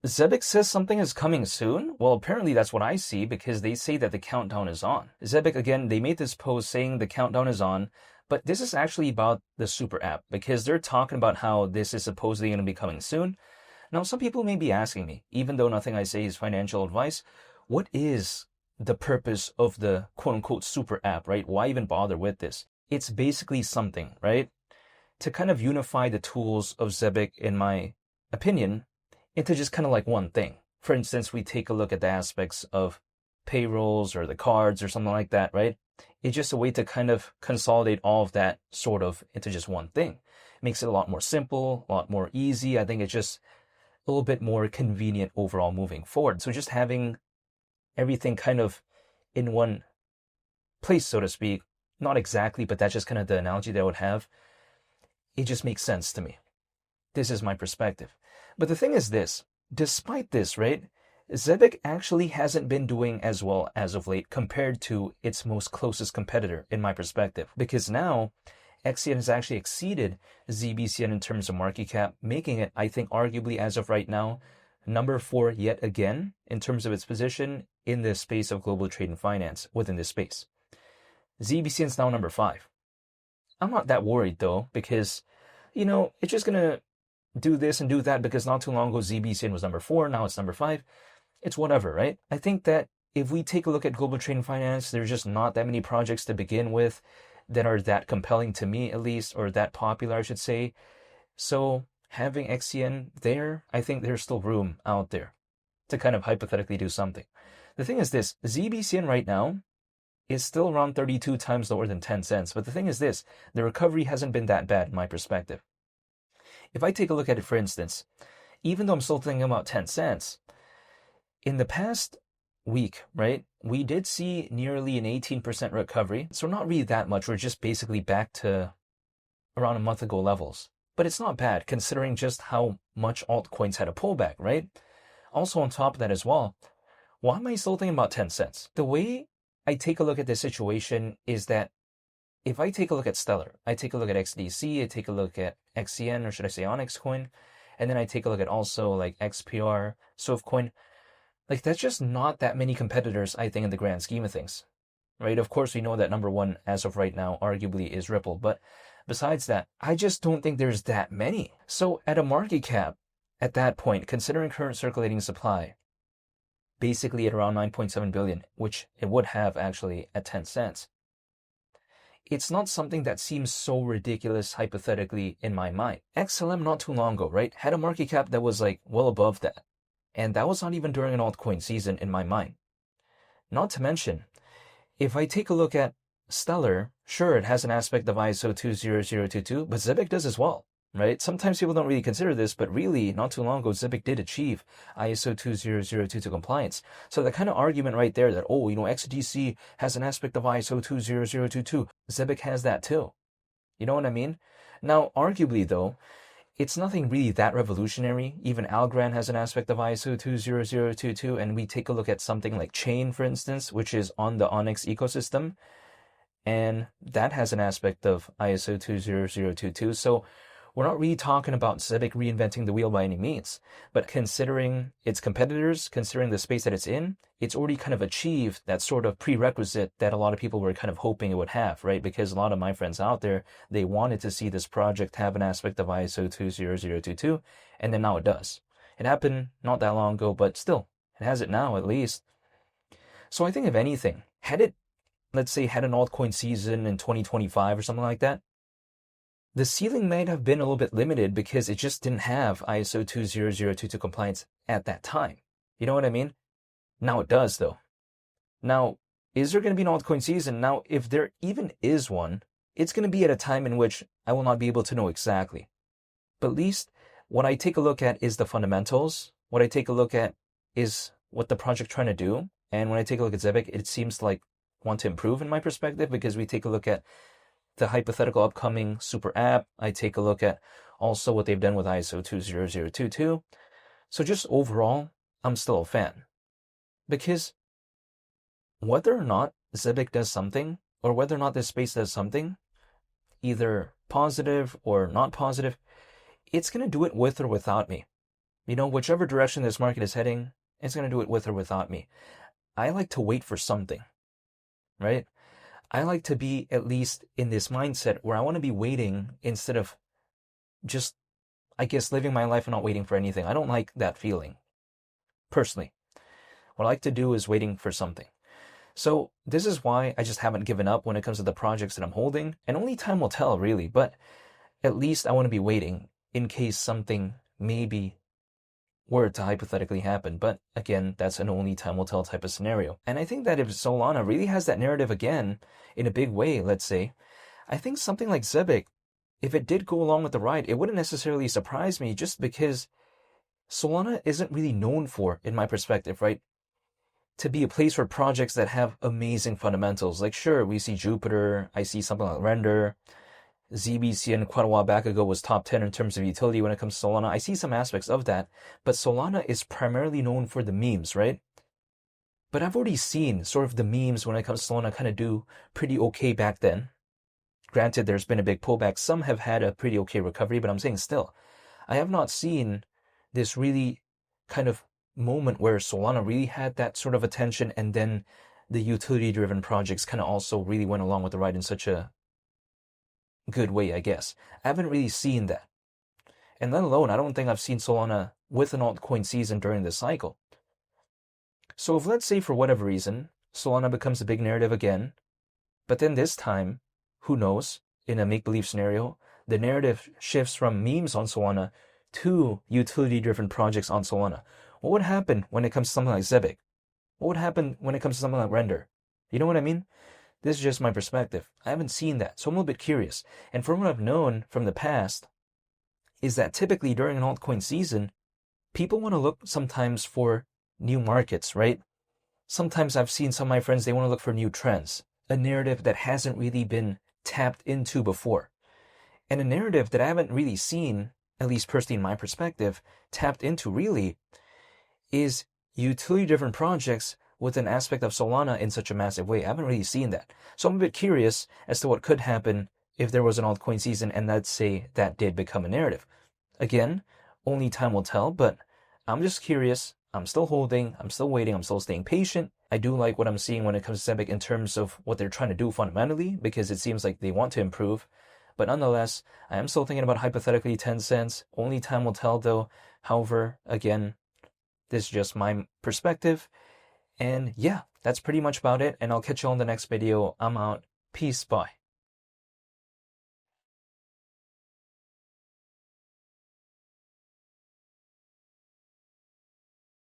Zebec says something is coming soon? Well, apparently that's what I see because they say that the countdown is on. Zebec, again, they made this post saying the countdown is on, but this is actually about the super app because they're talking about how this is supposedly going to be coming soon. Now, some people may be asking me, even though nothing I say is financial advice, what is the purpose of the quote unquote super app, right? Why even bother with this? It's basically something, right? To kind of unify the tools of Zebec, in my opinion, into just kind of like one thing. For instance, we take a look at the aspects of payrolls or the cards or something like that, right? It's just a way to kind of consolidate all of that sort of into just one thing. It makes it a lot more simple, a lot more easy. I think it's just a little bit more convenient overall moving forward. So just having everything kind of in one place, so to speak, not exactly, but that's just kind of the analogy that I would have. It just makes sense to me. This is my perspective. But the thing is this, despite this, right, Zebec actually hasn't been doing as well as of late compared to its most closest competitor, in my perspective. Because now, XCN has actually exceeded ZBCN in terms of market cap, making it, I think, arguably as of right now, number 4 yet again in terms of its position in the space of global trade and finance within this space. ZBCN is now number 5. I'm not that worried though, because, it's just going to do this and do that because not too long ago ZBCN was number 4, now it's number 5. It's whatever, right? I think that if we take a look at global trade and finance, there's just not that many projects to begin with that are that compelling to me, at least, or that popular, I should say. So having XCN there, I think there's still room out there to kind of hypothetically do something. The thing is this, ZBCN right now is still around 32 times lower than 10 cents. But the thing is this, the recovery hasn't been that bad in my perspective. If I take a look at it, for instance, even though I'm still thinking about 10 cents, in the past week, right, we did see nearly an 18% recovery. So not really that much. We're just basically back to around a month ago levels. But it's not bad considering just how much altcoins had a pullback, right? Also on top of that as well, why am I still thinking about 10 cents? The way I take a look at this situation is that if I take a look at Stellar, I take a look at XDC, I take a look at XCN, or should I say Onyx Coin, and then I take a look at also like XPR, Sovcoin, like that's just not that many competitors, I think, in the grand scheme of things, right? Of course, we know that number 1 as of right now arguably is Ripple, but besides that, I just don't think there's that many. So at a market cap, at that point, considering current circulating supply, basically at around 9.7 billion, which it would have actually at 10 cents, it's not something that seems so ridiculous hypothetically in my mind. XLM not too long ago, right, had a market cap that was like well above that. And that was not even during an altcoin season in my mind. Not to mention, if I take a look at Stellar, sure, it has an aspect of ISO 20022, but Zebec does as well, right? Sometimes people don't really consider this, but really, not too long ago, Zebec did achieve ISO 20022 compliance. So the kind of argument right there that, XDC has an aspect of ISO 20022, Zebec has that too. You know what I mean? Now, arguably though, it's nothing really that revolutionary. Even Algorand has an aspect of ISO 20022, and we take a look at something like Chain, for instance, which is on the Onyx ecosystem, and that has an aspect of ISO 20022. So we're not really talking about Zebec reinventing the wheel by any means, but considering its competitors, considering the space that it's in, it's already kind of achieved that sort of prerequisite that a lot of people were kind of hoping it would have, right? Because a lot of my friends out there, they wanted to see this project have an aspect of ISO 20022, and then now it does. It happened not that long ago, but still, it has it now at least. So I think if anything, had it, let's say, had an altcoin season in 2025 or something like that, the ceiling might have been a little bit limited because it just didn't have ISO 20022 compliance at that time. You know what I mean? Now it does, though. Now, is there going to be an altcoin season? Now, if there even is one, it's going to be at a time in which I will not be able to know exactly. But at least what I take a look at is the fundamentals. What I take a look at is what the project's trying to do. And when I take a look at Zebec, it seems like want to improve in my perspective because we take a look at the hypothetical upcoming super app. I take a look at also what they've done with ISO 20022. So just overall, I'm still a fan. Because whether or not Zebec does something, or whether or not this space does something, either positive or not positive, it's going to do it with or without me. whichever direction this market is heading, it's going to do it with or without me. I like to wait for something, right? I like to be at least in this mindset where I want to be waiting instead of just, I guess, living my life and not waiting for anything. I don't like that feeling, personally. What I like to do is waiting for something. So this is why I just haven't given up when it comes to the projects that I'm holding, and only time will tell, really, but at least I want to be waiting in case something maybe were to hypothetically happen. But again, that's an only time will tell type of scenario. And I think that if Solana really has that narrative again in a big way, let's say, I think something like Zebec, if it did go along with the ride, it wouldn't necessarily surprise me, just because Solana isn't really known for, in my perspective, right, to be a place for projects that have amazing fundamentals. Like, sure, we see Jupiter, I see something like Render, ZBCN quite a while back ago was top 10 in terms of utility when it comes to Solana. I see some aspects of that, but Solana is primarily known for the memes, right? But I've already seen sort of the memes when it comes to Solana kind of do pretty okay back then. Granted, there's been a big pullback. Some have had a pretty okay recovery, but I'm saying still, I have not seen this really kind of moment where Solana really had that sort of attention, and then the utility-driven projects kind of also really went along with the ride in such a good way, I guess. I haven't really seen that. And let alone, I don't think I've seen Solana with an altcoin season during this cycle. So if, let's say, for whatever reason, Solana becomes a big narrative again, but then this time, who knows, in a make-believe scenario, the narrative shifts from memes on Solana to utility-driven projects on Solana. What would happen when it comes to something like Zebec? What would happen when it comes to something like Render? You know what I mean? This is just my perspective. I haven't seen that, so I'm a little bit curious. And from what I've known from the past, is that typically during an altcoin season, people want to look sometimes for new markets, right? Sometimes I've seen some of my friends, they want to look for new trends, a narrative that hasn't really been tapped into before. And a narrative that I haven't really seen, at least personally in my perspective, tapped into really, is utility-driven projects with an aspect of Solana in such a massive way. I haven't really seen that. So I'm a bit curious as to what could happen if there was an altcoin season and let's say that did become a narrative. Again, only time will tell, but I'm just curious. I'm still holding, I'm still waiting, I'm still staying patient. I do like what I'm seeing when it comes to Zebec in terms of what they're trying to do fundamentally, because it seems like they want to improve. But nonetheless, I am still thinking about hypothetically 10 cents. Only time will tell though. However, again, this is just my perspective. And yeah, that's pretty much about it. And I'll catch you on the next video. I'm out. Peace. Bye.